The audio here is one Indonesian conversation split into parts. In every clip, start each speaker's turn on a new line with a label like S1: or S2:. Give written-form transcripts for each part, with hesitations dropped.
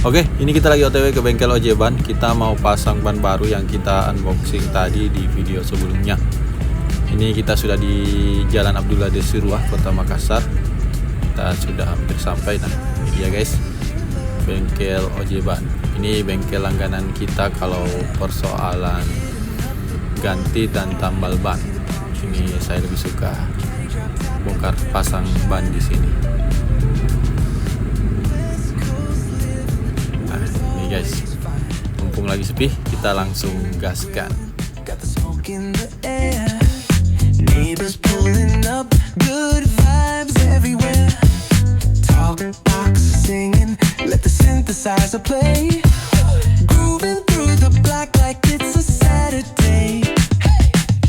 S1: Oke, ini kita lagi OTW ke bengkel OJ Ban. Kita mau pasang ban baru yang kita unboxing tadi di video sebelumnya. Ini kita sudah di Jalan Abdullah Desirwah, Kota Makassar. Kita sudah hampir sampai. Nah, ini dia guys, bengkel OJ Ban. Ini bengkel langganan kita kalau persoalan ganti dan tambal ban. Ini saya lebih suka bongkar pasang ban di sini. Guys, mumpung lagi sepi, kita langsung gaskan.
S2: Neighbors pulling up, good vibes everywhere. Talk box singing, let the synthesizer play. Grooving through the block like it's a Saturday.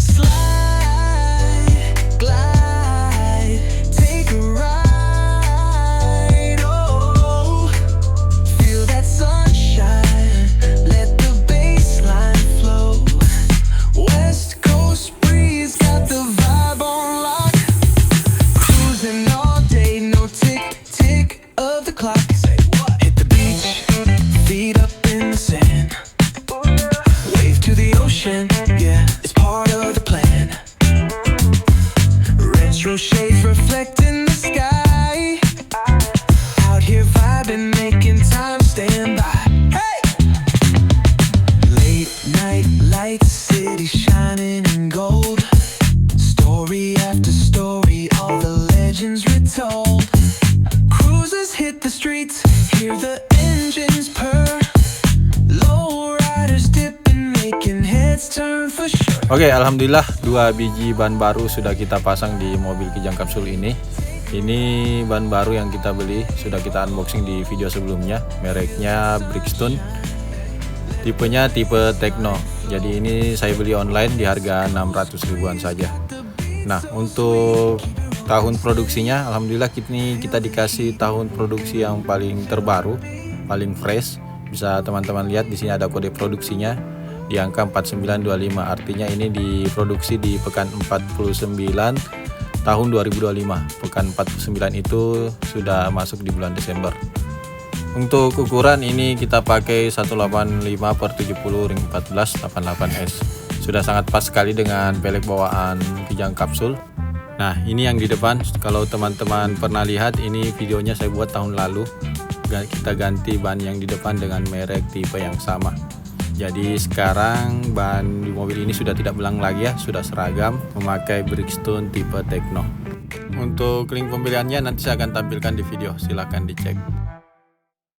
S2: Slide, glide, take a ride. Oh, feel that sunshine, let the bassline flow. West Coast breeze got the vibe on lock. Cruising all day, no tick tick of the clock. Hit the beach, feet up in the sand. Wave to the ocean, yeah, it's part of the plan. Retro shades reflecting the sky. Out here vibing, making time stand by. Hey! Late night lights, city shining in gold. Story after story, all the legends retold. Cruisers hit the streets, hear the engines purr. Low riders dipping, making heads turn for sure.
S1: Oke, alhamdulillah 2 biji ban baru sudah kita pasang di mobil Kijang Kapsul ini. Ini ban baru yang kita beli, sudah kita unboxing di video sebelumnya. Mereknya Brixton. Tipenya tipe Tekno. Jadi ini saya beli online di harga 600 ribuan saja. Nah, untuk tahun produksinya alhamdulillah ini kita dikasih tahun produksi yang paling terbaru, paling fresh. Bisa teman-teman lihat di sini ada kode produksinya di angka 4925. Artinya ini diproduksi di pekan 49 tahun 2025. Pekan 49 itu sudah masuk di bulan Desember. Untuk ukuran ini kita pakai 185/70 ring 14 88S. Sudah sangat pas sekali dengan pelek bawaan Kijang Kapsul. Nah, ini yang di depan. Kalau teman-teman pernah lihat, ini videonya saya buat tahun lalu. Kita ganti ban yang di depan dengan merek tipe yang sama. Jadi sekarang ban di mobil ini sudah tidak belang lagi ya, sudah seragam memakai Brixton tipe Tekno. Untuk link pembeliannya nanti saya akan tampilkan di video, silahkan dicek.